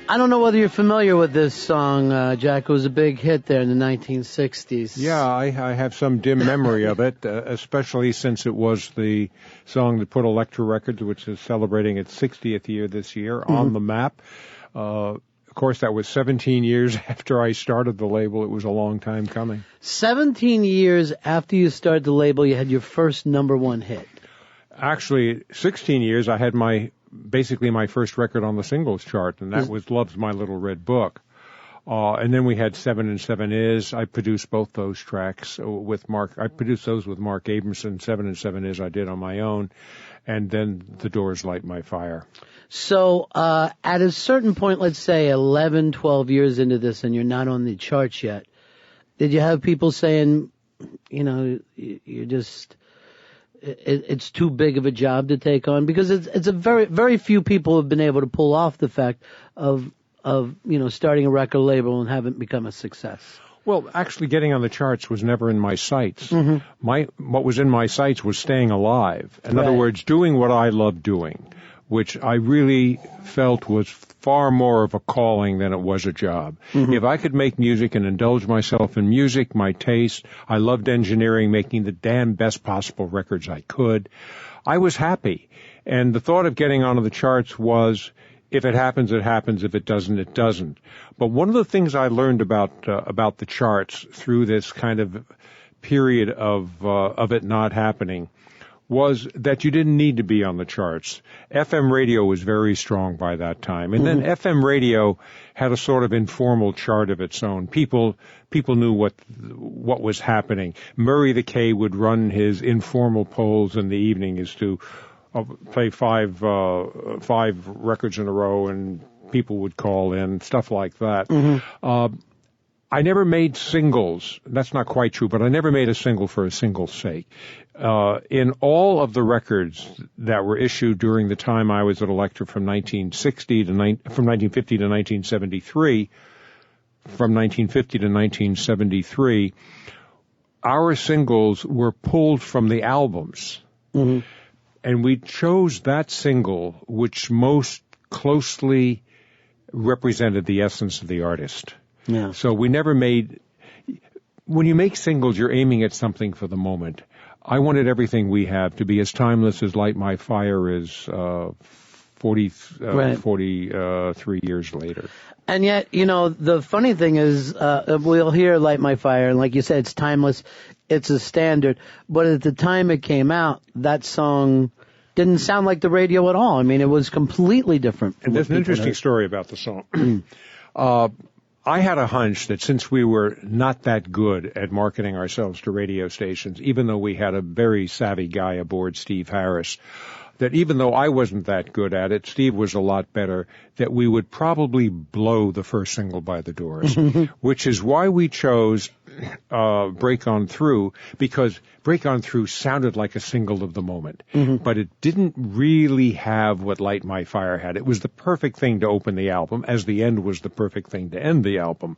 I don't know whether you're familiar with this song, Jack. It was a big hit there in the 1960s. Yeah, I have some dim memory of it, especially since it was the song that put Elektra Records, which is celebrating its 60th year this year, on the map. Of course, that was 17 years after I started the label. It was a long time coming. 17 years after you started the label, you had your first number one hit. Actually, 16 years, I had basically my first record on the singles chart, and that was Love's My Little Red Book. And then we had 7 and 7 Is. I produced both those tracks with Mark. I produced those with Mark Abramson. 7 and 7 Is I did on my own. And then The Doors' Light My Fire. So at a certain point, let's say 11, 12 years into this, and you're not on the charts yet, did you have people saying, you're just... It's too big of a job to take on, because it's a very few people have been able to pull off the fact of starting a record label and haven't become a success. Well, actually getting on the charts was never in my sights. What was in my sights was staying alive. In other words, doing what I loved doing, which I really felt was far more of a calling than it was a job. If I could make music and indulge myself in music, my taste, I loved engineering, making the damn best possible records I could, I was happy. And the thought of getting onto the charts was, if it happens, it happens. If it doesn't, it doesn't. But one of the things I learned about the charts through this kind of period of it not happening was that you didn't need to be on the charts. FM radio was very strong by that time. And then FM radio had a sort of informal chart of its own. People knew what was happening. Murray the K would run his informal polls in the evening as to play five records in a row, and people would call in, stuff like that. I never made singles. That's not quite true, but I never made a single for a single's sake. In all of the records that were issued during the time I was at Elektra from 1950 to 1973, our singles were pulled from the albums. And we chose that single which most closely represented the essence of the artist. Yeah. So we never made... When you make singles, you're aiming at something for the moment. I wanted everything we have to be as timeless as Light My Fire is 43 years later. And yet, the funny thing is, we'll hear Light My Fire, and like you said, it's timeless, it's a standard, but at the time it came out, that song didn't sound like the radio at all. I mean, it was completely different. And there's an interesting story about the song. I had a hunch that since we were not that good at marketing ourselves to radio stations, even though we had a very savvy guy aboard, Steve Harris, that even though I wasn't that good at it, Steve was a lot better, that we would probably blow the first single by the Doors, which is why we chose Break On Through, because Break On Through sounded like a single of the moment, but it didn't really have what Light My Fire had. It was the perfect thing to open the album, as the end was the perfect thing to end the album.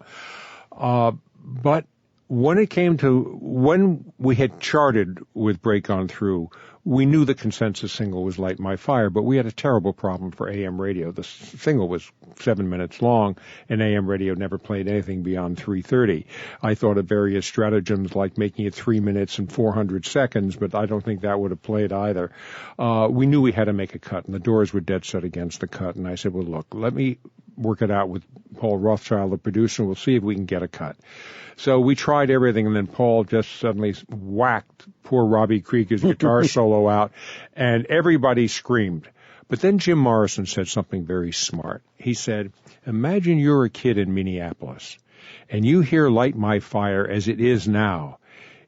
But when we had charted with Break On Through, we knew the consensus single was Light My Fire, but we had a terrible problem for AM radio. The single was 7 minutes long, and AM radio never played anything beyond 3:30. I thought of various stratagems like making it 3 minutes and 400 seconds, but I don't think that would have played either. We knew we had to make a cut, and the Doors were dead set against the cut, and I said, well, look, let me work it out with Paul Rothschild, the producer, and we'll see if we can get a cut. So we tried everything, and then Paul just suddenly whacked poor Robbie Krieger's guitar solo out, and everybody screamed. But then Jim Morrison said something very smart. He said, imagine you're a kid in Minneapolis, and you hear Light My Fire as it is now.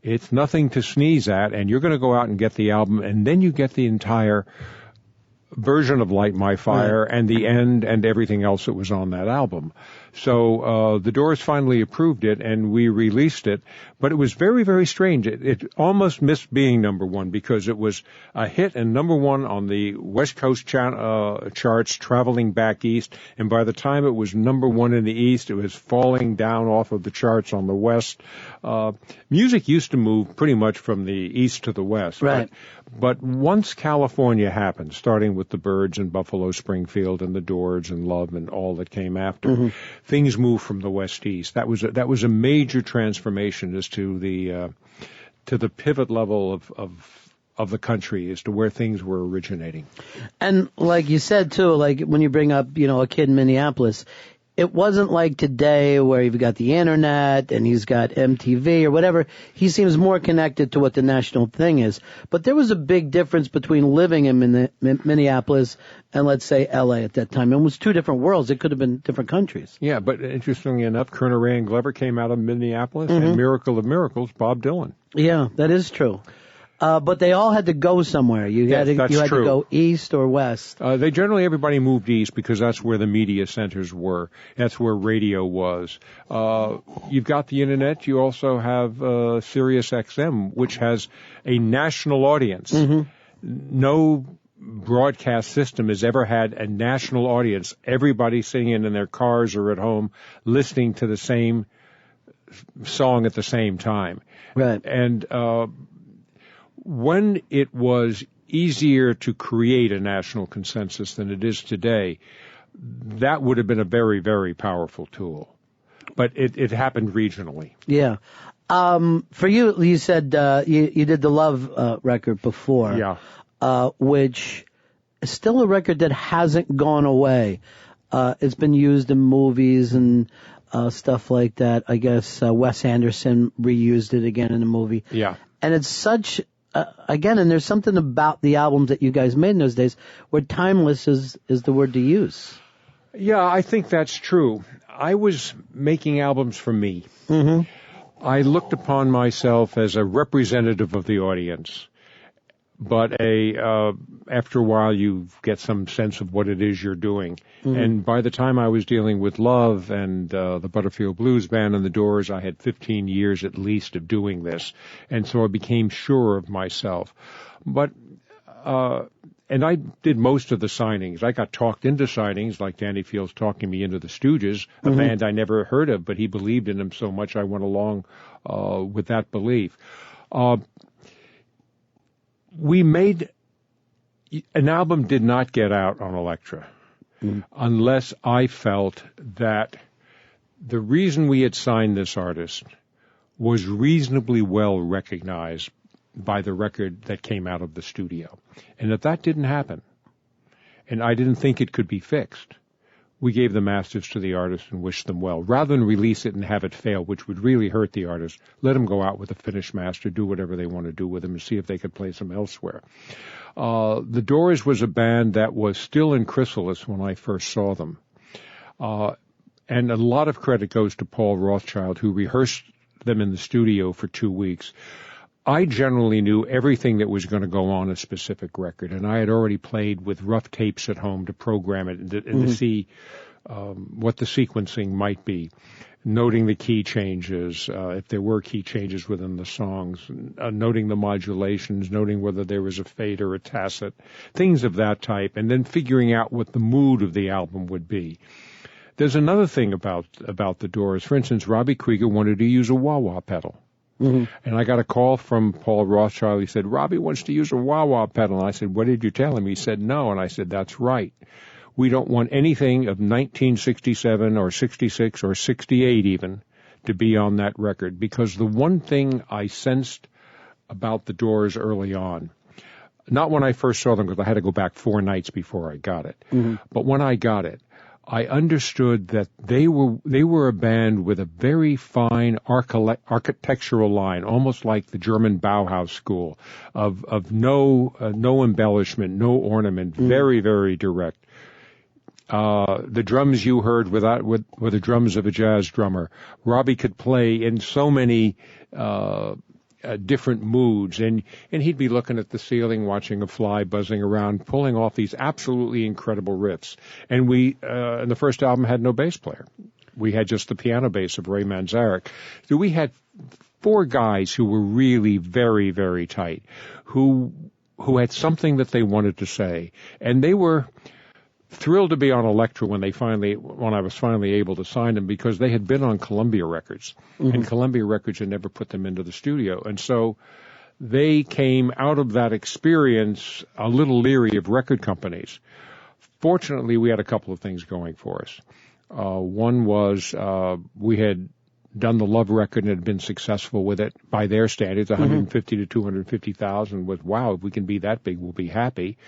It's nothing to sneeze at, and you're going to go out and get the album, and then you get the entire version of Light My Fire and the end and everything else that was on that album. So the Doors finally approved it, and we released it. But it was very, very strange. It almost missed being number one because it was a hit and number one on the West Coast charts, traveling back east. And by the time it was number one in the east, it was falling down off of the charts on the west. Music used to move pretty much from the east to the west. Right. But once California happened, starting with the Byrds and Buffalo Springfield and the Doors and Love and all that came after. Things moved from the West East. That was a major transformation as to the pivot level of the country as to where things were originating. And like you said too, like when you bring up, a kid in Minneapolis, it wasn't like today where you've got the internet and he's got MTV or whatever. He seems more connected to what the national thing is. But there was a big difference between living in Minneapolis and, let's say, L.A. at that time. It was two different worlds. It could have been different countries. Yeah, but interestingly enough, Colonel Ray and Glover came out of Minneapolis, and Miracle of Miracles, Bob Dylan. Yeah, that is true. But they all had to go somewhere. You had to go east or west. Everybody moved east because that's where the media centers were. That's where radio was. You've got the internet. You also have Sirius XM, which has a national audience. No broadcast system has ever had a national audience. Everybody singing in their cars or at home, listening to the same song at the same time. Right. And when it was easier to create a national consensus than it is today, that would have been a very, very powerful tool. But it happened regionally. Yeah. For you said you did the Love record before. Yeah. Which is still a record that hasn't gone away. It's been used in movies and stuff like that. I guess Wes Anderson reused it again in a movie. Yeah. And it's such... again, and there's something about the albums that you guys made in those days where timeless is the word to use. Yeah, I think that's true. I was making albums for me. I looked upon myself as a representative of the audience. But after a while, you get some sense of what it is you're doing. And by the time I was dealing with Love and the Butterfield Blues Band and the Doors, I had 15 years at least of doing this. And so I became sure of myself. But and I did most of the signings. I got talked into signings, like Danny Fields talking me into the Stooges, a band I never heard of, but he believed in them so much I went along with that belief. We made an album did not get out on Elektra unless I felt that the reason we had signed this artist was reasonably well recognized by the record that came out of the studio. And if that didn't happen, and I didn't think it could be fixed, we gave the masters to the artist and wished them well. Rather than release it and have it fail, which would really hurt the artist, let them go out with a finished master, do whatever they want to do with them, and see if they could place them elsewhere. The Doors was a band that was still in chrysalis when I first saw them. And a lot of credit goes to Paul Rothchild, who rehearsed them in the studio for 2 weeks. I generally knew everything that was going to go on a specific record, and I had already played with rough tapes at home to program it and to see what the sequencing might be, noting the key changes, if there were key changes within the songs, noting the modulations, noting whether there was a fade or a tacit, things of that type, and then figuring out what the mood of the album would be. There's another thing about the Doors. For instance, Robbie Krieger wanted to use a wah-wah pedal. And I got a call from Paul Rothchild. He said, Robbie wants to use a wah-wah pedal. And I said, what did you tell him? He said, no. And I said, that's right. We don't want anything of 1967 or 66 or 68 even to be on that record. Because the one thing I sensed about the Doors early on, not when I first saw them because I had to go back 4 nights before I got it, but when I got it, I understood that they were a band with a very fine architectural line, almost like the German Bauhaus school, of no embellishment, no ornament, very, very direct. The drums you heard were the drums of a jazz drummer. Robbie could play in so many different moods, and he'd be looking at the ceiling, watching a fly buzzing around, pulling off these absolutely incredible riffs. And we, in the first album, had no bass player. We had just the piano bass of Ray Manzarek. So we had 4 guys who were really very, very tight, who had something that they wanted to say, and they were thrilled to be on Elektra when I was finally able to sign them, because they had been on Columbia Records, and Columbia Records had never put them into the studio. And so they came out of that experience a little leery of record companies. Fortunately, we had a couple of things going for us. One was we had done the Love record and had been successful with it by their standards. 150 to 250,000 was, wow, if we can be that big, we'll be happy.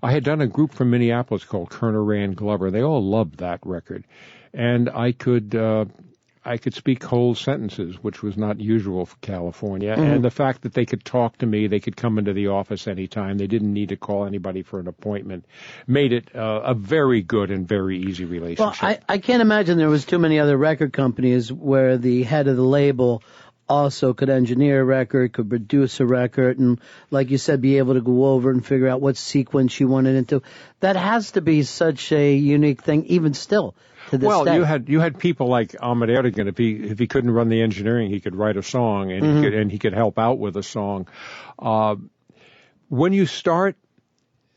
I had done a group from Minneapolis called Kerner Rand Glover. They all loved that record. And I could speak whole sentences, which was not usual for California. And the fact that they could talk to me, they could come into the office anytime, they didn't need to call anybody for an appointment, made it a very good and very easy relationship. Well, I can't imagine there was too many other record companies where the head of the label also could engineer a record, could produce a record, and like you said, be able to go over and figure out what sequence you wanted into. That has to be such a unique thing, even still. Well, you had people like Ahmet Ertegun. If he couldn't run the engineering, he could write a song and he could help out with a song. When you start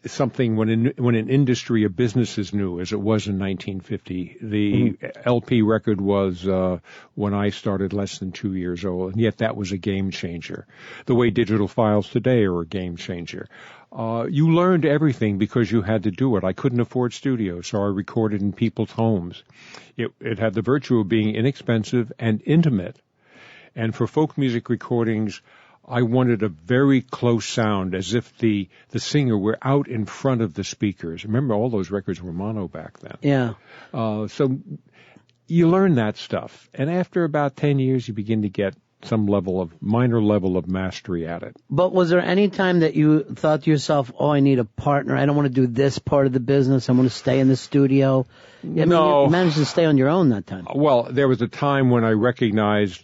something, when an industry, a business is new, as it was in 1950, the LP record was when I started less than 2 years old, and yet that was a game changer. The way digital files today are a game changer. You learned everything because you had to do it. I couldn't afford studios, so I recorded in people's homes. It had the virtue of being inexpensive and intimate. And for folk music recordings, I wanted a very close sound, as if the singer were out in front of the speakers. Remember, all those records were mono back then. Yeah. So you learn that stuff. And after about 10 years, you begin to get some minor level of mastery at it. But was there any time that you thought to yourself, oh, I need a partner, I don't want to do this part of the business, I want to stay in the studio? No. You managed to stay on your own that time. Well, there was a time when I recognized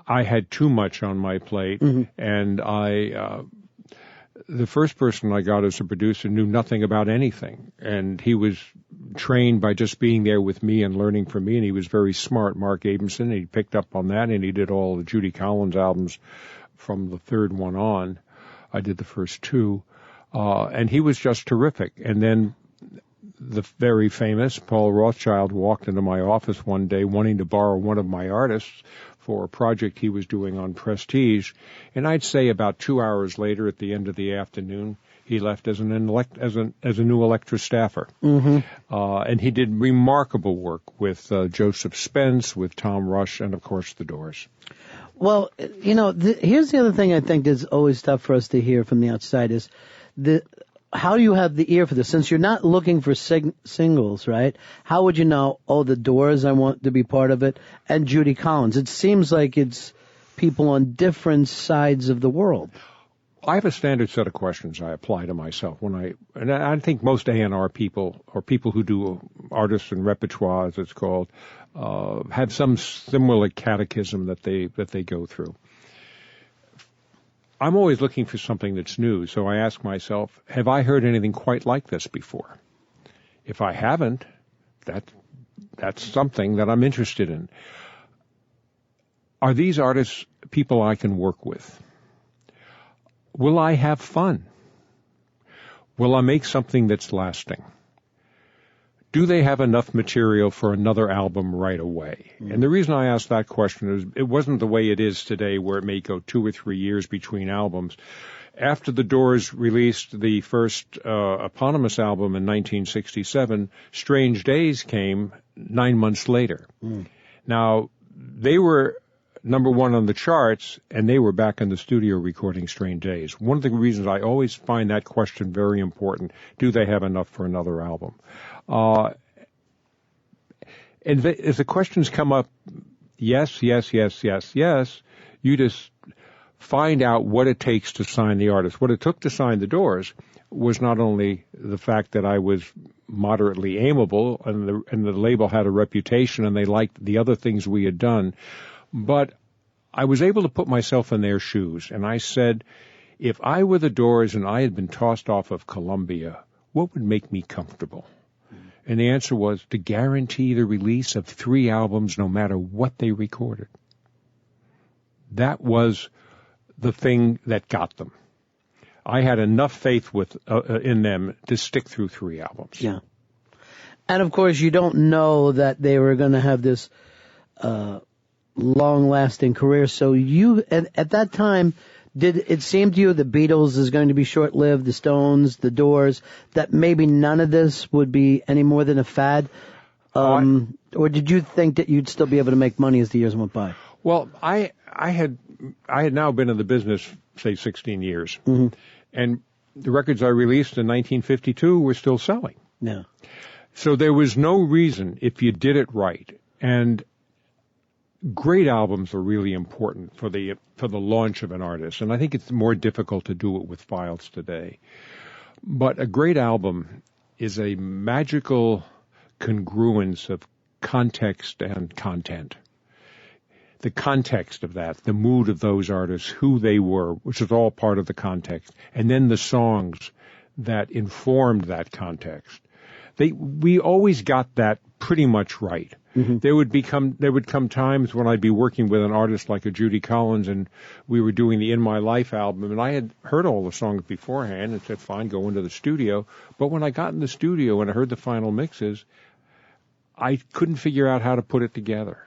I had too much on my plate, and the first person I got as a producer knew nothing about anything, and he was trained by just being there with me and learning from me, and he was very smart, Mark Abramson, and he picked up on that, and he did all the Judy Collins albums from the third one on. I did the first two, and he was just terrific. And then the very famous Paul Rothschild walked into my office one day wanting to borrow one of my artists for a project he was doing on Prestige, and I'd say about 2 hours later, at the end of the afternoon, he left as a new Electra staffer. And he did remarkable work with Joseph Spence, with Tom Rush, and of course the Doors. Well, here's the other thing I think is always tough for us to hear from the outside is how do you have the ear for this? Since you're not looking for singles, right? How would you know, the Doors, I want to be part of it, and Judy Collins? It seems like it's people on different sides of the world. I have a standard set of questions I apply to myself and I think most A&R people, or people who do artists and repertoire, as it's called, have some similar catechism that they go through. I'm always looking for something that's new, so I ask myself, have I heard anything quite like this before? If I haven't, that's something that I'm interested in. Are these artists people I can work with? Will I have fun? Will I make something that's lasting? Do they have enough material for another album right away? And the reason I ask that question is it wasn't the way it is today, where it may go 2 or 3 years between albums. After the Doors released the first eponymous album in 1967, Strange Days came 9 months later. Now, they were number one on the charts, and they were back in the studio recording Strange Days. One of the reasons I always find that question very important, do they have enough for another album? And if the questions come up, yes, you just find out what it takes to sign the artist. What it took to sign the Doors was not only the fact that I was moderately aimable and the label had a reputation and they liked the other things we had done, but I was able to put myself in their shoes. And I said, if I were the Doors and I had been tossed off of Columbia, what would make me comfortable? And the answer was to guarantee the release of 3 albums no matter what they recorded. That was the thing that got them. I had enough faith in them to stick through 3 albums. Yeah. And of course, you don't know that they were going to have this long-lasting career. So you, at that time, Did it seem to you the Beatles is going to be short-lived, the Stones, the Doors, that maybe none of this would be any more than a fad? Or did you think that you'd still be able to make money as the years went by? Well, I had now been in the business, say, 16 years. Mm-hmm. And the records I released in 1952 were still selling. Yeah. So there was no reason, if you did it right, and great albums are really important for the launch of an artist, and I think it's more difficult to do it with files today. But a great album is a magical congruence of context and content. The context of that, the mood of those artists, who they were, which is all part of the context, and then the songs that informed that context. We always got that pretty much right. Mm-hmm. There would come times when I'd be working with an artist like a Judy Collins, and we were doing the In My Life album, and I had heard all the songs beforehand and said, fine, go into the studio. But when I got in the studio and I heard the final mixes, I couldn't figure out how to put it together.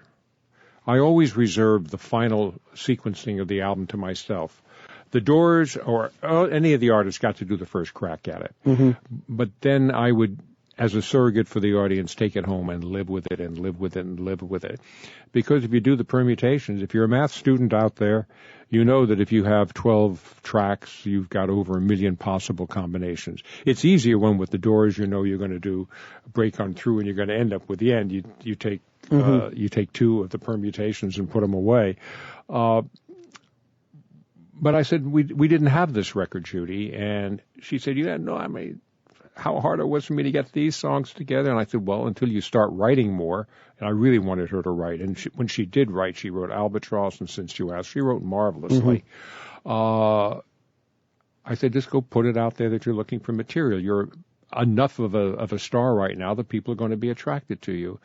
I always reserved the final sequencing of the album to myself. The Doors or any of the artists got to do the first crack at it. Mm-hmm. But then I would, as a surrogate for the audience, take it home and live with it and live with it and live with it. Because if you do the permutations, if you're a math student out there, you know that if you have 12 tracks, you've got over 1 million possible combinations. It's easier when with the Doors, you know you're going to do a break on through and you're going to end up with the end. You take you take 2 of the permutations and put them away. But I said, we didn't have this record, Judy. And she said, you didn't know how hard it was for me to get these songs together. And I said, well, until you start writing more. And I really wanted her to write. And when she did write, she wrote Albatross and Since You Asked. She wrote marvelously. Mm-hmm. I said, just go put it out there that you're looking for material. You're enough of a star right now that people are going to be attracted to you.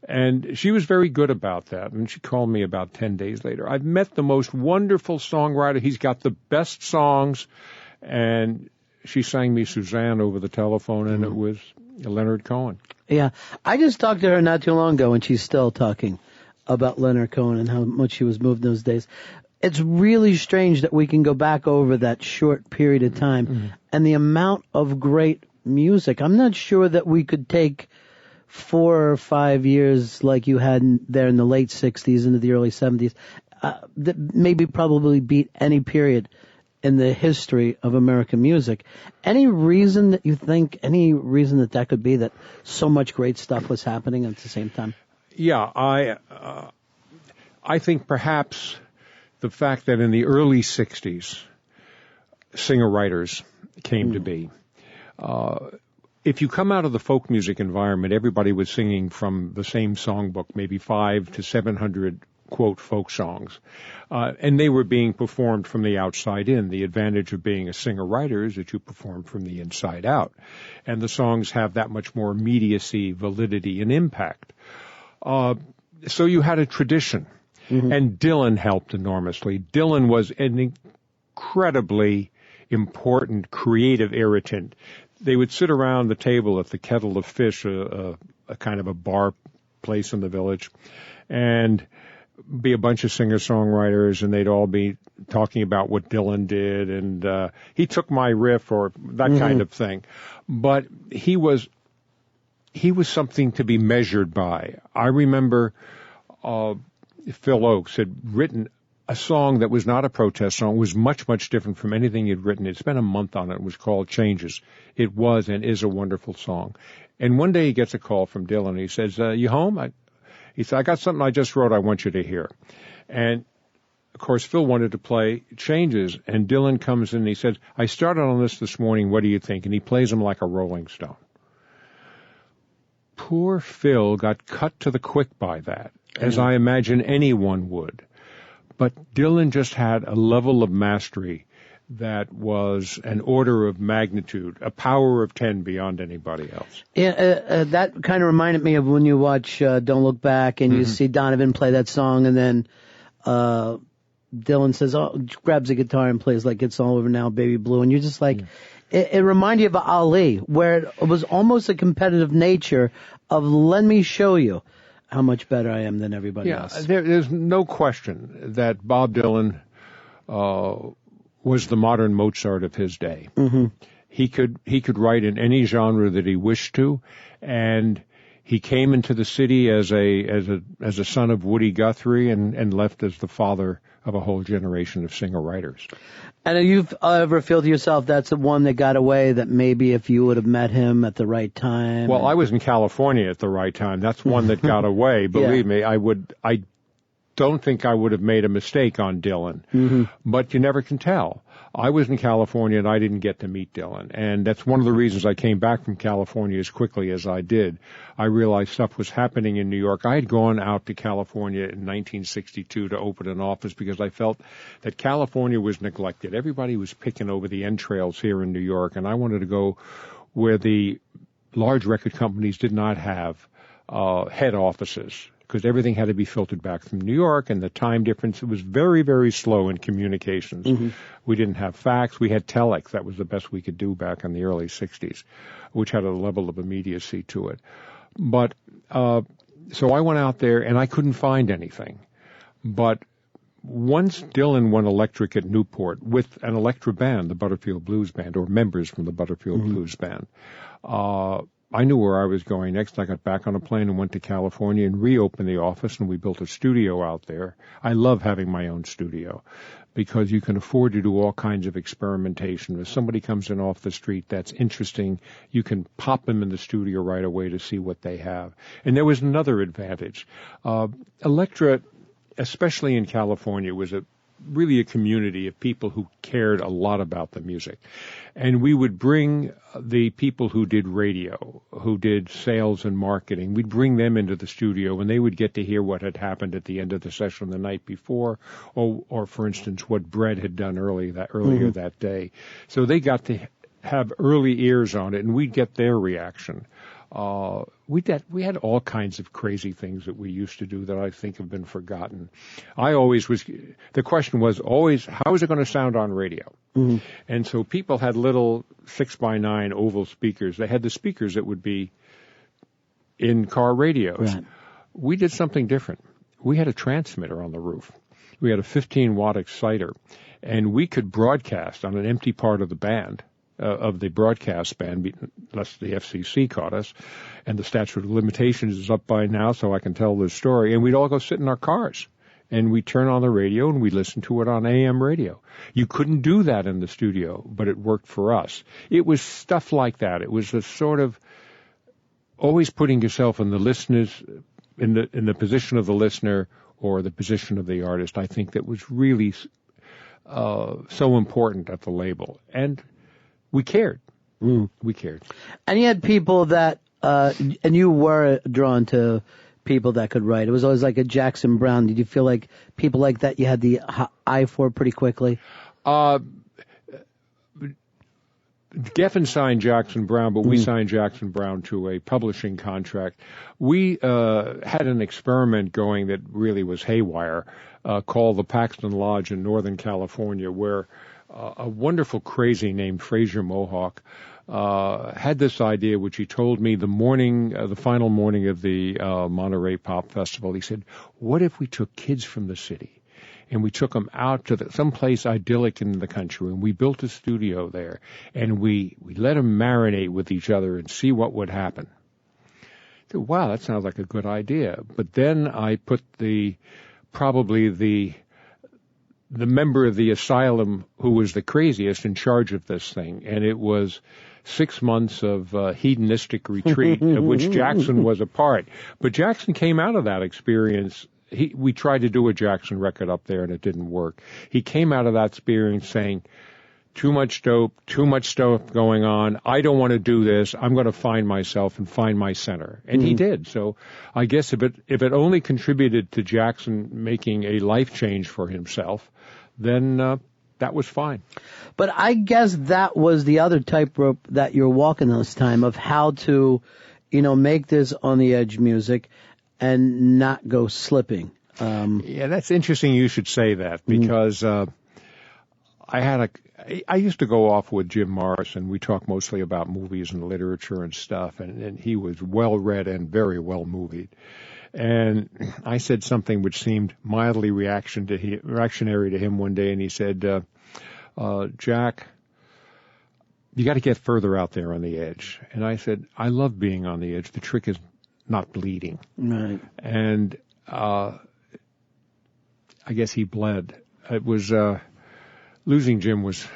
And she was very good about that. And she called me about 10 days later. I've met the most wonderful songwriter. He's got the best songs. And she sang me Suzanne over the telephone, and it was Leonard Cohen. Yeah. I just talked to her not too long ago, and she's still talking about Leonard Cohen and how much she was moved those days. It's really strange that we can go back over that short period of time and the amount of great music. I'm not sure that we could take 4 or 5 years like you had there in the late 60s into the early 70s, that maybe probably beat any period in the history of American music. Any reason that you think, any reason that could be, that so much great stuff was happening at the same time? Yeah, I think perhaps the fact that in the early 60s, singer-writers came to be. If you come out of the folk music environment, everybody was singing from the same songbook, maybe 500 to 700, quote, folk songs. And they were being performed from the outside in. The advantage of being a singer-writer is that you perform from the inside out. And the songs have that much more immediacy, validity, and impact. So you had a tradition. Mm-hmm. And Dylan helped enormously. Dylan was an incredibly important creative irritant. They would sit around the table at the Kettle of Fish, a kind of a bar place in the village, and be a bunch of singer-songwriters, and they'd all be talking about what Dylan did, and he took my riff, or that kind of thing. But he was something to be measured by. I remember Phil Oakes had written a song that was not a protest song. It was much, much different from anything he'd written. He'd spent a month on it. It was called Changes. It was and is a wonderful song. And one day he gets a call from Dylan. He says, you home? He said, I got something I just wrote I want you to hear. And, of course, Phil wanted to play Changes. And Dylan comes in and he says, I started on this morning. What do you think? And he plays him like a Rolling Stone. Poor Phil got cut to the quick by that, as I imagine anyone would. But Dylan just had a level of mastery that was an order of magnitude, a power of 10 beyond anybody else. Yeah, that kind of reminded me of when you watch Don't Look Back and you see Donovan play that song, and then Dylan says, grabs a guitar and plays like It's All Over Now, Baby Blue, and you're just like, it reminded you of Ali, where it was almost a competitive nature of let me show you how much better I am than everybody else. There's no question that Bob Dylan was the modern Mozart of his day. Mm-hmm. He could write in any genre that he wished to, and he came into the city as a son of Woody Guthrie and left as the father of a whole generation of singer-writers. And you've ever feel to yourself that's the one that got away, that maybe if you would have met him at the right time? Well, I was in California at the right time. That's one that got away. Believe me, I don't think I would have made a mistake on Dylan. Mm-hmm. But you never can tell. I was in California and I didn't get to meet Dylan. And that's one of the reasons I came back from California as quickly as I did. I realized stuff was happening in New York. I had gone out to California in 1962 to open an office because I felt that California was neglected. Everybody was picking over the entrails here in New York, and I wanted to go where the large record companies did not have head offices, because everything had to be filtered back from New York, and the time difference, it was very, very slow in communications. Mm-hmm. We didn't have fax. We had telex. That was the best we could do back in the early 60s, which had a level of immediacy to it. But so I went out there, and I couldn't find anything. But once Dylan went electric at Newport with an electra band, the Butterfield Blues Band, or members from the Butterfield mm-hmm. Blues Band, I knew where I was going next. I got back on a plane and went to California and reopened the office, and we built a studio out there. I love having my own studio because you can afford to do all kinds of experimentation. If somebody comes in off the street that's interesting, you can pop them in the studio right away to see what they have. And there was another advantage. Electra, especially in California, was really a community of people who cared a lot about the music. And we would bring the people who did radio, who did sales and marketing, we'd bring them into the studio, and they would get to hear what had happened at the end of the session the night before, or for instance, what Brett had done earlier mm-hmm. that day. So they got to have early ears on it, and we'd get their reaction. We had all kinds of crazy things that we used to do that I think have been forgotten. The question was always, how is it going to sound on radio? Mm-hmm. And so people had little 6x9 oval speakers. They had the speakers that would be in car radios. Right. We did something different. We had a transmitter on the roof. We had a 15-watt exciter, and we could broadcast on an empty part of the band. Of the broadcast band, unless the FCC caught us, and the statute of limitations is up by now, so I can tell this story. And we'd all go sit in our cars, and we'd turn on the radio, and we'd listen to it on AM radio. You couldn't do that in the studio, but it worked for us. It was stuff like that. It was a sort of always putting yourself in the listeners, in the position of the listener or the position of the artist. I think that was really so important at the label. And we cared. Mm. We cared. And you had people that, and you were drawn to people that could write. It was always like a Jackson Browne. Did you feel like people like that you had the eye for pretty quickly? Geffen signed Jackson Browne, but we signed Jackson Browne to a publishing contract. We had an experiment going that really was haywire, called the Paxton Lodge in Northern California, where a wonderful crazy named Fraser Mohawk had this idea, which he told me the final morning of the Monterey Pop Festival. He said, what if we took kids from the city and we took them out to someplace idyllic in the country, and we built a studio there, and we let them marinate with each other and see what would happen? I said, wow, that sounds like a good idea. But then I put probably the member of the asylum who was the craziest in charge of this thing, and it was 6 months of hedonistic retreat, of which Jackson was a part. But Jackson came out of that experience. We tried to do a Jackson record up there, and it didn't work. He came out of that experience saying, too much dope, too much stuff going on. I don't want to do this. I'm going to find myself and find my center. And he did. So I guess if it only contributed to Jackson making a life change for himself, then that was fine. But I guess that was the other tightrope that you're walking this time, of how to, make this on the edge music and not go slipping. Yeah, that's interesting you should say that, because I used to go off with Jim Morris, and we talked mostly about movies and literature and stuff, and he was well-read and very well-movied. And I said something which seemed mildly reactionary to him one day, and he said, Jack, you got to get further out there on the edge. And I said, I love being on the edge. The trick is not bleeding. Right. And I guess he bled. It was losing Jim was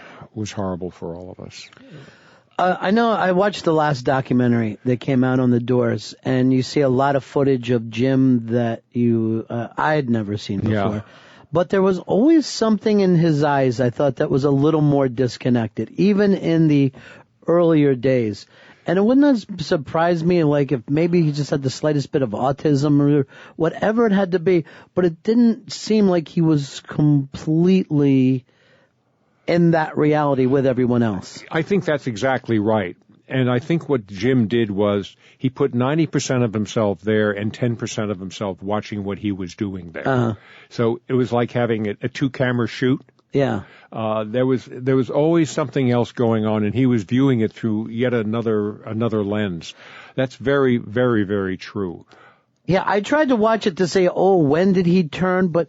horrible for all of us. I know I watched the last documentary that came out on the Doors, and you see a lot of footage of Jim that I had never seen before. Yeah. But there was always something in his eyes I thought that was a little more disconnected, even in the earlier days. And it wouldn't have surprised me, like, if maybe he just had the slightest bit of autism or whatever it had to be, but it didn't seem like he was completely in that reality with everyone else. I think that's exactly right. And I think what Jim did was he put 90% of himself there and 10% of himself watching what he was doing there. Uh-huh. So it was like having a two-camera shoot. Yeah. There was always something else going on, and he was viewing it through yet another lens. That's very, very, very true. Yeah, I tried to watch it to say, oh, when did he turn? But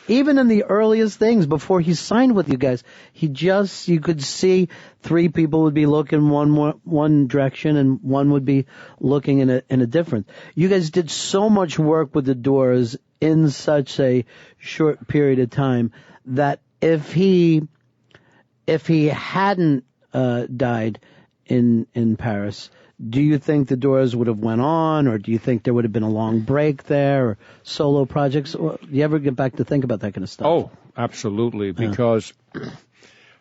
even in the earliest things, before he signed with you guys, you could see three people would be looking one direction and one would be looking in a different. You guys did so much work with the Doors in such a short period of time that if he hadn't died in Paris, do you think the Doors would have went on, or do you think there would have been a long break there, or solo projects? Or do you ever get back to think about that kind of stuff? Oh, absolutely, because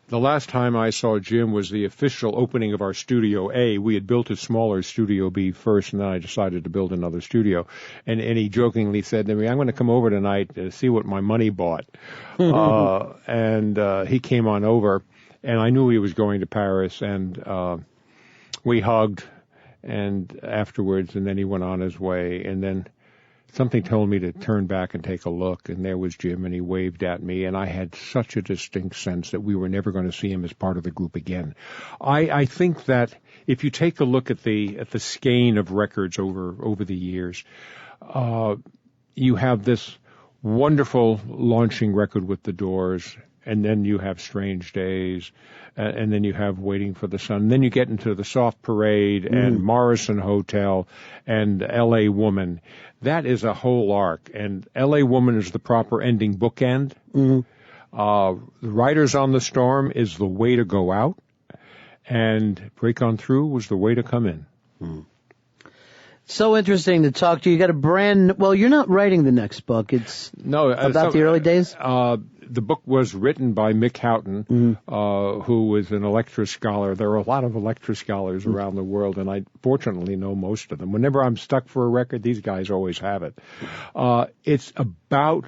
the last time I saw Jim was the official opening of our Studio A. We had built a smaller Studio B first, and then I decided to build another studio. And he jokingly said to me, I'm going to come over tonight to see what my money bought. And he came on over, and I knew he was going to Paris, and we hugged. And afterwards, and then he went on his way, and then something told me to turn back and take a look, and there was Jim, and he waved at me, and I had such a distinct sense that we were never going to see him as part of the group again. I think that if you take a look at the skein of records over the years, you have this wonderful launching record with the Doors, and then you have Strange Days, and then you have Waiting for the Sun. And then you get into the Soft Parade and Morrison Hotel and L.A. Woman. That is a whole arc, and L.A. Woman is the proper ending bookend. Riders on the Storm is the way to go out, and Break On Through was the way to come in. So interesting to talk to you. You got well, you're not writing the next book. It's about the early days? The book was written by Mick Houghton, who was an Electra scholar. There are a lot of Electra scholars around the world, and I fortunately know most of them. Whenever I'm stuck for a record, these guys always have it. It's about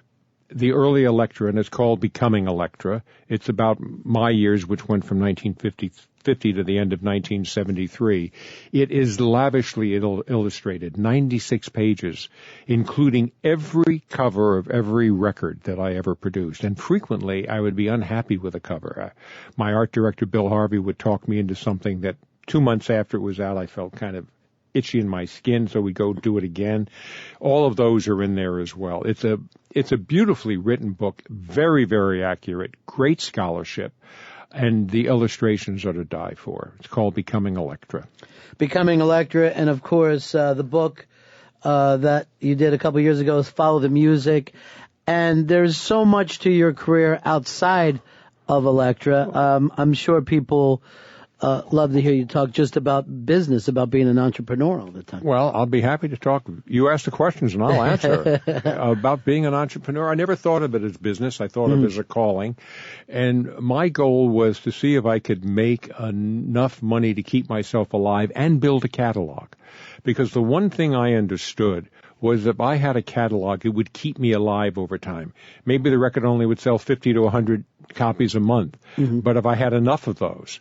the early Electra, and it's called Becoming Electra. It's about my years, which went from 1950 to the end of 1973. It is lavishly illustrated, 96 pages, including every cover of every record that I ever produced. And frequently, I would be unhappy with a cover. My art director, Bill Harvey, would talk me into something that 2 months after it was out, I felt kind of itchy in my skin, so we go do it again. All of those are in there as well. It's a beautifully written book, very, very accurate, great scholarship, and the illustrations are to die for. It's called Becoming Electra. Becoming Electra, and of course, the book that you did a couple years ago is Follow the Music. And there's so much to your career outside of Electra. I'm sure people love to hear you talk just about business, about being an entrepreneur all the time. Well, I'll be happy to talk. You ask the questions and I'll answer. About being an entrepreneur, I never thought of it as business. I thought of it as a calling. And my goal was to see if I could make enough money to keep myself alive and build a catalog. Because the one thing I understood was if I had a catalog, it would keep me alive over time. Maybe the record only would sell 50 to 100 copies a month. But if I had enough of those,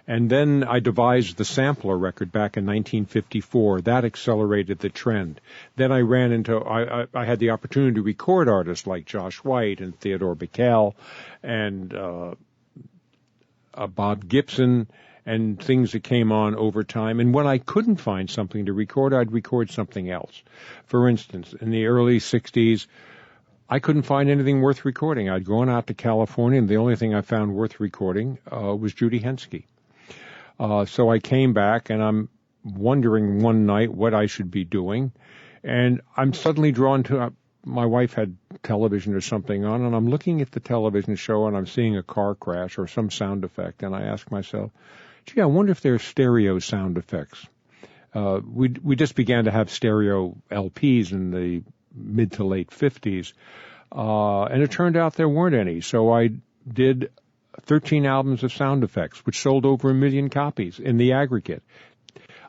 and then I devised the sampler record back in 1954. That accelerated the trend. Then I ran into, I had the opportunity to record artists like Josh White and Theodore Bickel and Bob Gibson and things that came on over time. And when I couldn't find something to record, I'd record something else. For instance, in the early 60s, I couldn't find anything worth recording. I'd gone out to California, and the only thing I found worth recording was Judy Henske. So I came back, and I'm wondering one night what I should be doing, and I'm suddenly drawn to my wife had television or something on, and I'm looking at the television show, and I'm seeing a car crash or some sound effect, and I ask myself, gee, I wonder if there's stereo sound effects. We just began to have stereo LPs in the mid to late 50s, and it turned out there weren't any. So I did 13 albums of sound effects, which sold over 1 million copies in the aggregate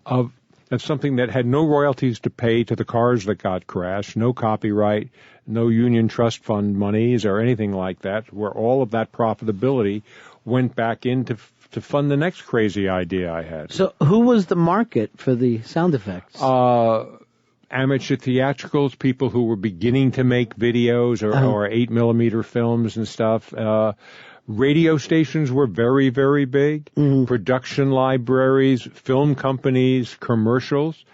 of something that had no royalties to pay to the cars that got crashed, no copyright, no union trust fund monies or anything like that, where all of that profitability went back in to fund the next crazy idea I had. So who was the market for the sound effects? Amateur theatricals, people who were beginning to make videos or 8mm films and stuff. Radio stations were very, very big. Mm-hmm. Production libraries, film companies, commercials.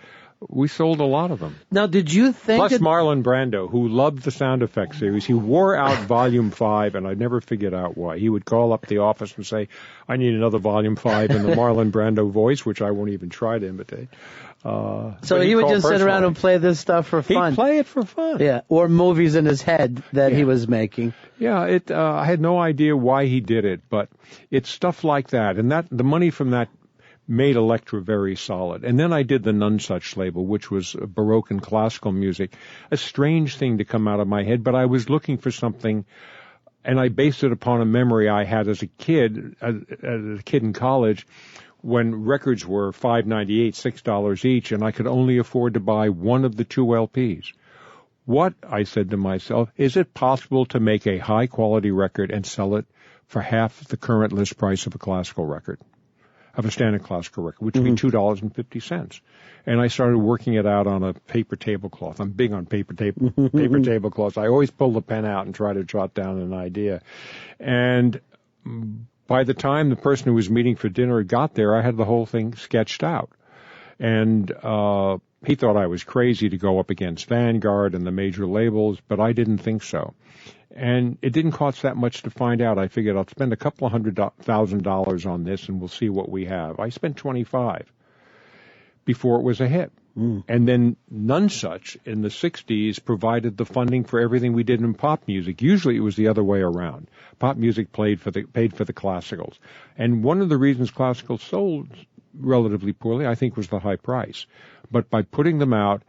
We sold a lot of them. Now, did you think... Plus Marlon Brando, who loved the sound effects series. He wore out Volume 5, and I never figured out why. He would call up the office and say, I need another Volume 5 in the Marlon Brando voice, which I won't even try to imitate. So he would just sit around and play this stuff for fun. He'd play it for fun. Yeah, or movies in his head that he was making. Yeah, I had no idea why he did it, but it's stuff like that. And the money from that made Elektra very solid. And then I did the Nonesuch label, which was Baroque and classical music. A strange thing to come out of my head, but I was looking for something, and I based it upon a memory I had as a kid in college, when records were $5.98, $6 each, and I could only afford to buy one of the 2 LPs. What, I said to myself, is it possible to make a high-quality record and sell it for half the current list price of a classical record, of a standard classical record, which would be $2.50? And I started working it out on a paper tablecloth. I'm big on paper tablecloths. I always pull the pen out and try to jot down an idea. And by the time the person who was meeting for dinner got there, I had the whole thing sketched out. And he thought I was crazy to go up against Vanguard and the major labels, but I didn't think so. And it didn't cost that much to find out. I figured I'll spend a couple of $100,000 on this, and we'll see what we have. I spent $25,000 before it was a hit. And then Nonesuch in the 60s provided the funding for everything we did in pop music. Usually it was the other way around. Pop music paid for the classicals. And one of the reasons classicals sold relatively poorly, I think, was the high price. But by putting them out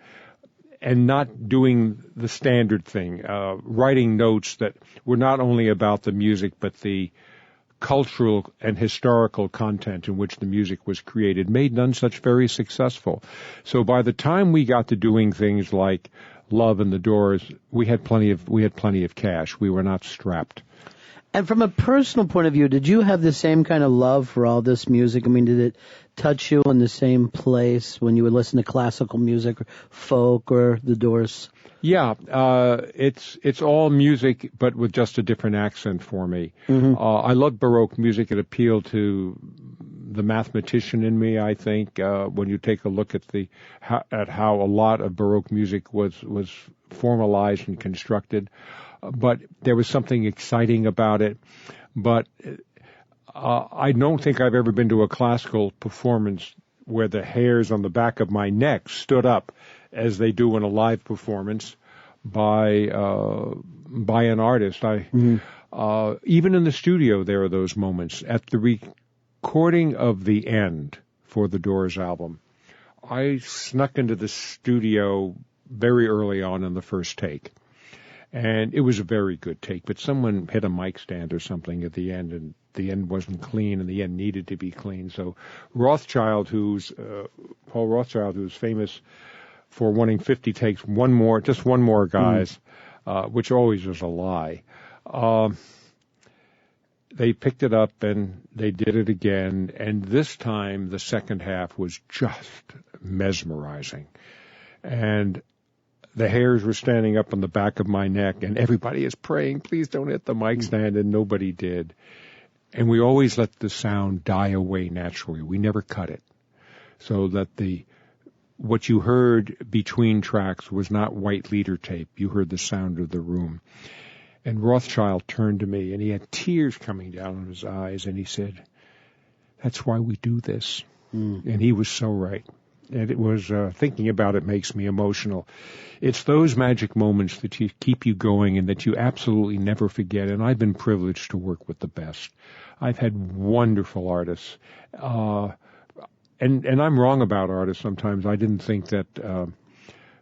and not doing the standard thing, writing notes that were not only about the music but the cultural and historical content in which the music was created, made Nonesuch very successful. So by the time we got to doing things like Love and the Doors, we had plenty of cash. We were not strapped. And from a personal point of view, did you have the same kind of love for all this music? I mean, did it touch you in the same place when you would listen to classical music or folk or the Doors? Yeah, it's all music, but with just a different accent for me. I love Baroque music. It appealed to the mathematician in me, I think, when you take a look at how a lot of Baroque music was formalized and constructed. But there was something exciting about it. But I don't think I've ever been to a classical performance where the hairs on the back of my neck stood up as they do in a live performance by an artist. Even in the studio, there are those moments. At the recording of The End for the Doors album, I snuck into the studio very early on in the first take. And it was a very good take, but someone hit a mic stand or something at the end, and the end wasn't clean, and the end needed to be clean. So Paul Rothchild, who's famous for wanting 50 takes, just one more, guys, which always is a lie. They picked it up and they did it again, and this time the second half was just mesmerizing. And the hairs were standing up on the back of my neck, and everybody is praying, please don't hit the mic stand, and nobody did. And we always let the sound die away naturally. We never cut it, so that the what you heard between tracks was not white leader tape. You heard the sound of the room. And Rothschild turned to me, and he had tears coming down in his eyes, and he said, "That's why we do this." And he was so right. And it was, thinking about it makes me emotional. It's those magic moments that keep you going and that you absolutely never forget. And I've been privileged to work with the best. I've had wonderful artists. And I'm wrong about artists sometimes. I didn't think that,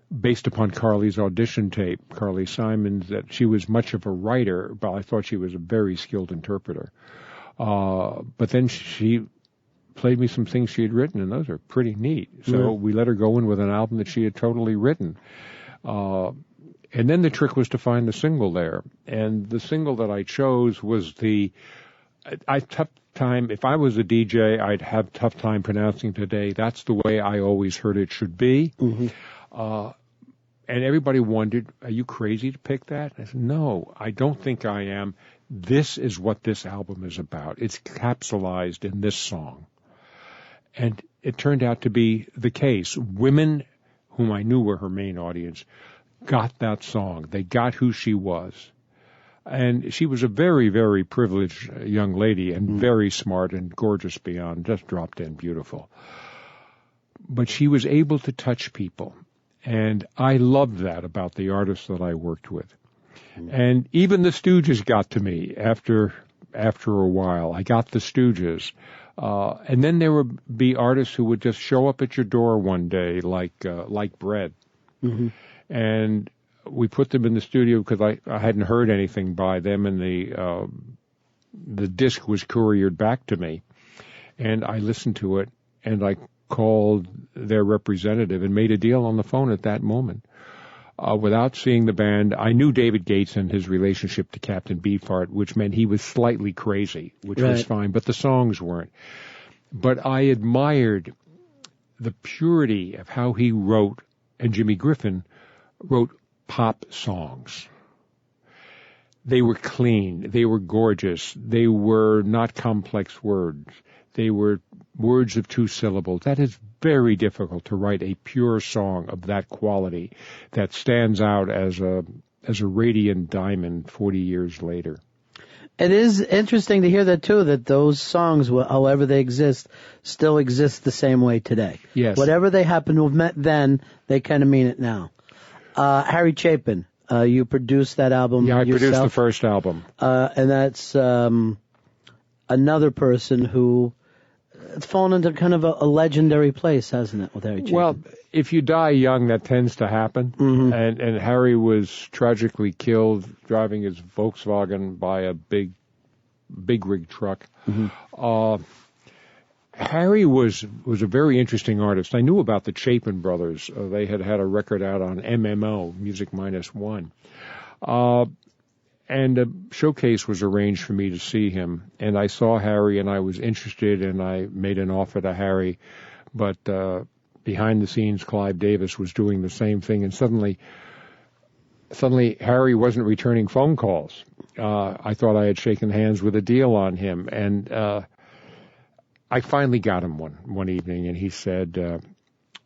based upon Carly's audition tape, Carly Simons, that she was much of a writer, but I thought she was a very skilled interpreter. But then she played me some things she had written, and those are pretty neat. So we let her go in with an album that she had totally written. And then the trick was to find the single there. And the single that I chose was tough time, if I was a DJ, I'd have tough time pronouncing today. That's the way I always heard it should be. And everybody wondered, are you crazy to pick that? I said, no, I don't think I am. This is what this album is about. It's capsulized in this song. And it turned out to be the case. Women, whom I knew were her main audience, got that song. They got who she was. And she was a very, very privileged young lady and very smart and gorgeous beyond, just drop dead beautiful. But she was able to touch people. And I loved that about the artists that I worked with. And even the Stooges got to me after a while. I got the Stooges. And then there would be artists who would just show up at your door one day like bread. And we put them in the studio because I hadn't heard anything by them, and the disc was couriered back to me. And I listened to it, and I called their representative and made a deal on the phone at that moment. Without seeing the band, I knew David Gates and his relationship to Captain Beefheart, which meant he was slightly crazy, which was fine, but the songs weren't. But I admired the purity of how he wrote, and Jimmy Griffin wrote pop songs. They were clean. They were gorgeous. They were not complex words. They were words of 2 syllables. That is very difficult to write a pure song of that quality that stands out as a radiant diamond 40 years later. It is interesting to hear that too, that those songs, however they exist, still exist the same way today. Yes. Whatever they happen to have meant then, they kind of mean it now. Harry Chapin, you produced that album yourself. Yeah, I produced the first album. And that's another person who it's fallen into kind of a legendary place, hasn't it, with Harry Chapin? Well, if you die young, that tends to happen. And Harry was tragically killed driving his Volkswagen by a big rig truck. Harry was a very interesting artist. I knew about the Chapin brothers. They had a record out on MMO, Music Minus One. And a showcase was arranged for me to see him. And I saw Harry, and I was interested, and I made an offer to Harry. But behind the scenes, Clive Davis was doing the same thing. And suddenly Harry wasn't returning phone calls. I thought I had shaken hands with a deal on him. And I finally got him one evening, and he said,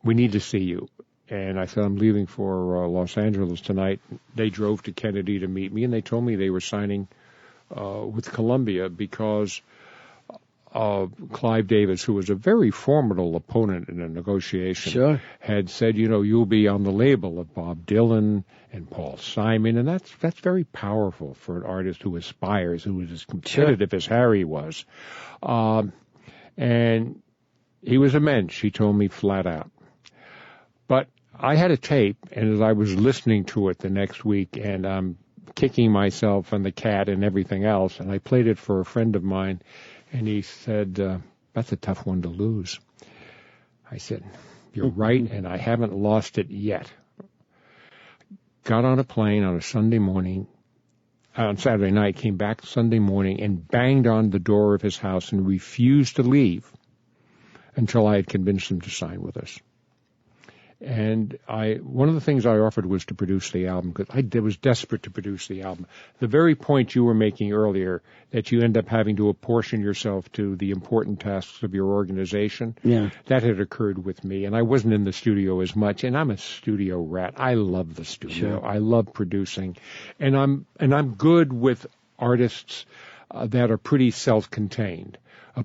we need to see you. And I said, I'm leaving for Los Angeles tonight. They drove to Kennedy to meet me, and they told me they were signing with Columbia because Clive Davis, who was a very formidable opponent in a negotiation, had said, you'll be on the label of Bob Dylan and Paul Simon, and that's very powerful for an artist who aspires, who is as competitive as Harry was. And he was a mensch, he told me flat out. But I had a tape, and as I was listening to it the next week, and I'm kicking myself and the cat and everything else, and I played it for a friend of mine, and he said, that's a tough one to lose. I said, you're right, and I haven't lost it yet. Got on a plane on a Sunday morning, on Saturday night, came back Sunday morning, and banged on the door of his house and refused to leave until I had convinced him to sign with us. And one of the things I offered was to produce the album because I was desperate to produce the album. The very point you were making earlier, that you end up having to apportion yourself to the important tasks of your organization, that had occurred with me. And I wasn't in the studio as much. And I'm a studio rat. I love the studio. Sure. I love producing. And I'm good with artists that are pretty self-contained.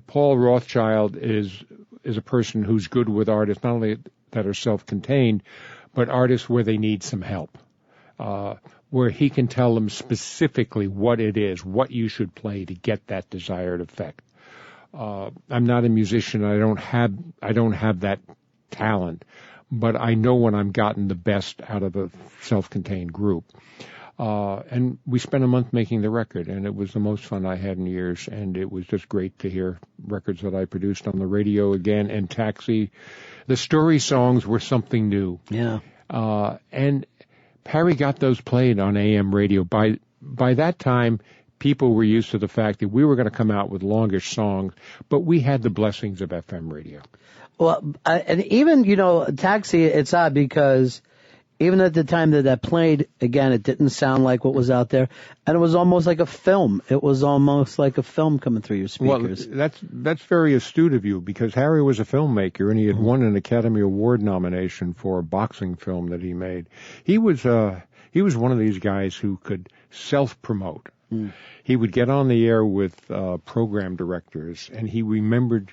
Paul Rothschild is a person who's good with artists, not only that are self-contained, but artists where they need some help, where he can tell them specifically what it is, what you should play to get that desired effect. I'm not a musician. I don't have that talent, but I know when I'm gotten the best out of a self-contained group. And we spent a month making the record, and it was the most fun I had in years, and it was just great to hear records that I produced on the radio again, and Taxi. The story songs were something new. Yeah. And Harry got those played on AM radio. By that time, people were used to the fact that we were going to come out with longish songs, but we had the blessings of FM radio. Well, and even, Taxi, it's odd because even at the time that played, again, it didn't sound like what was out there. And it was almost like a film. It was almost like a film coming through your speakers. Well, that's very astute of you, because Harry was a filmmaker, and he had won an Academy Award nomination for a boxing film that he made. He was one of these guys who could self-promote. He would get on the air with program directors, and he remembered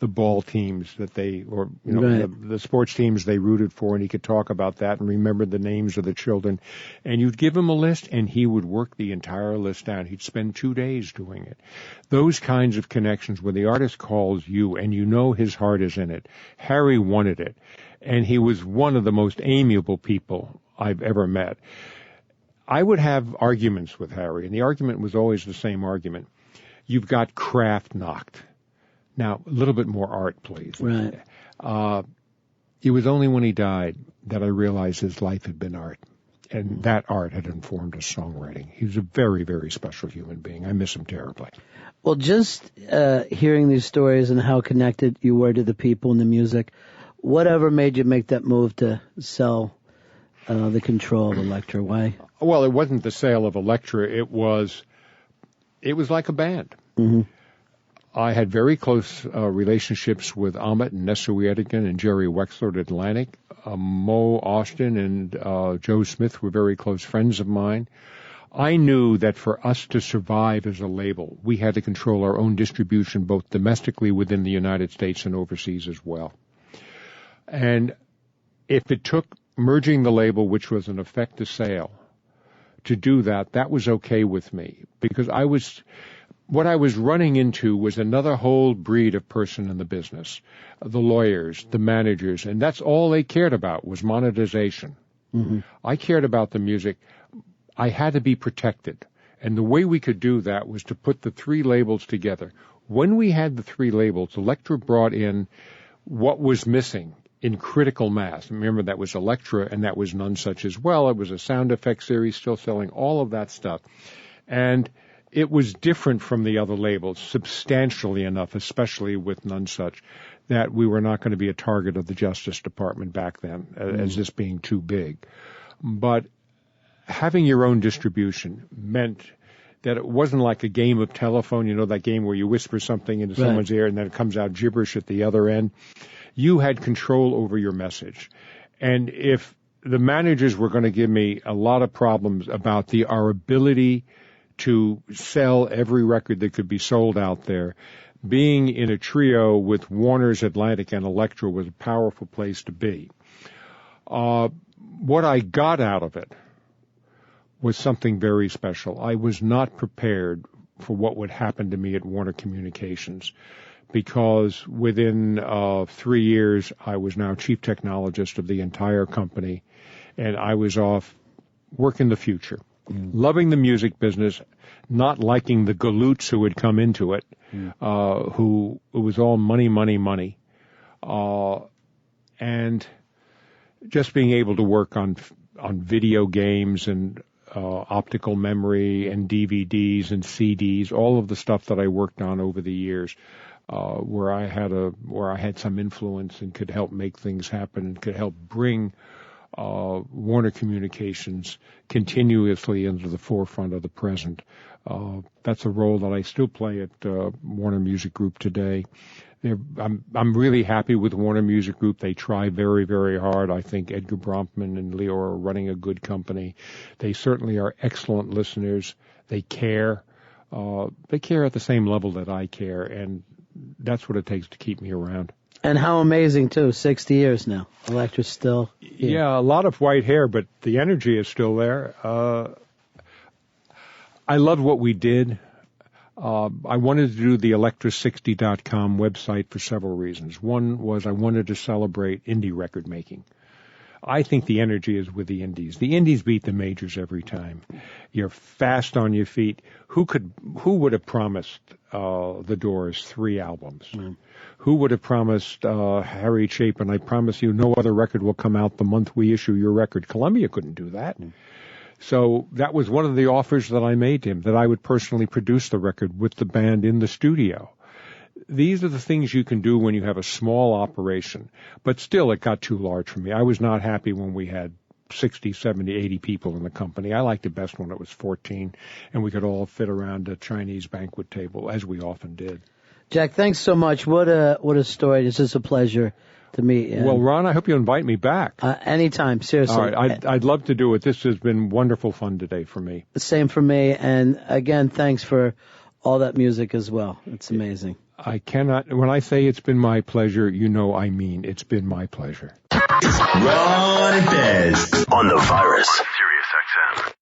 the ball teams that the sports teams they rooted for, and he could talk about that and remember the names of the children. And you'd give him a list, and he would work the entire list down. He'd spend 2 days doing it. Those kinds of connections where the artist calls you and you know his heart is in it. Harry wanted it, and he was one of the most amiable people I've ever met. I would have arguments with Harry, and the argument was always the same argument. You've got craft knocked. Now, a little bit more art, please. Right. It was only when he died that I realized his life had been art, and that art had informed his songwriting. He was a very, very special human being. I miss him terribly. Well, just hearing these stories and how connected you were to the people and the music, whatever made you make that move to sell the control of Elektra? Why? Well, it wasn't the sale of Elektra. It was like a band. Mm-hmm. I had very close relationships with Ahmet and Nessa Wiedigan and Jerry Wexler at Atlantic. Mo Austin and Joe Smith were very close friends of mine. I knew that for us to survive as a label, we had to control our own distribution, both domestically within the United States and overseas as well. And if it took merging the label, which was an effect of sale, to do that, that was okay with me, because what I was running into was another whole breed of person in the business, the lawyers, the managers, and that's all they cared about was monetization. Mm-hmm. I cared about the music. I had to be protected, and the way we could do that was to put the 3 labels together. When we had the 3 labels, Elektra brought in what was missing in critical mass. Remember, that was Elektra, and that was None Such as well. It was a sound effects series, still selling all of that stuff. And it was different from the other labels, substantially enough, especially with None Such, that we were not going to be a target of the Justice Department back then, as this being too big. But having your own distribution meant that it wasn't like a game of telephone, that game where you whisper something into someone's ear and then it comes out gibberish at the other end. You had control over your message. And if the managers were going to give me a lot of problems about our ability to sell every record that could be sold out there, being in a trio with Warner's, Atlantic, and Elektra was a powerful place to be. What I got out of it was something very special. I was not prepared for what would happen to me at Warner Communications, because within 3 years, I was now chief technologist of the entire company, and I was off working the future. Loving the music business, not liking the galoots who had come into it, who it was all money, money, money, and just being able to work on video games and optical memory and DVDs and CDs, all of the stuff that I worked on over the years. where I had some influence and could help make things happen and could help bring Warner Communications continuously into the forefront of the present. That's a role that I still play at Warner Music Group today. I'm really happy with Warner Music Group. They try very, very hard. I think Edgar Bronfman and Leo are running a good company. They certainly are excellent listeners. They care. They care at the same level that I care, and that's what it takes to keep me around. And how amazing, too, 60 years now. Electra's still here. Yeah, a lot of white hair, but the energy is still there. I loved what we did. I wanted to do the Electra60.com website for several reasons. One was I wanted to celebrate indie record making. I think the energy is with the indies. The indies beat the majors every time. You're fast on your feet. Who would have promised the Doors 3 albums? Mm. Who would have promised Harry Chapin, I promise you no other record will come out the month we issue your record? Columbia couldn't do that. Mm. So that was one of the offers that I made to him, that I would personally produce the record with the band in the studio. These are the things you can do when you have a small operation. But still, it got too large for me. I was not happy when we had 60, 70, 80 people in the company. I liked it best when it was 14, and we could all fit around a Chinese banquet table, as we often did. Jack, thanks so much. What a story. This is a pleasure to meet you. Well, Ron, I hope you invite me back. Anytime, seriously. All right, I'd love to do it. This has been wonderful fun today for me. Same for me, and again, thanks for all that music as well. It's amazing. I cannot, when I say it's been my pleasure, you know I mean it's been my pleasure. Ron and Bez on the Virus. Sirius XM.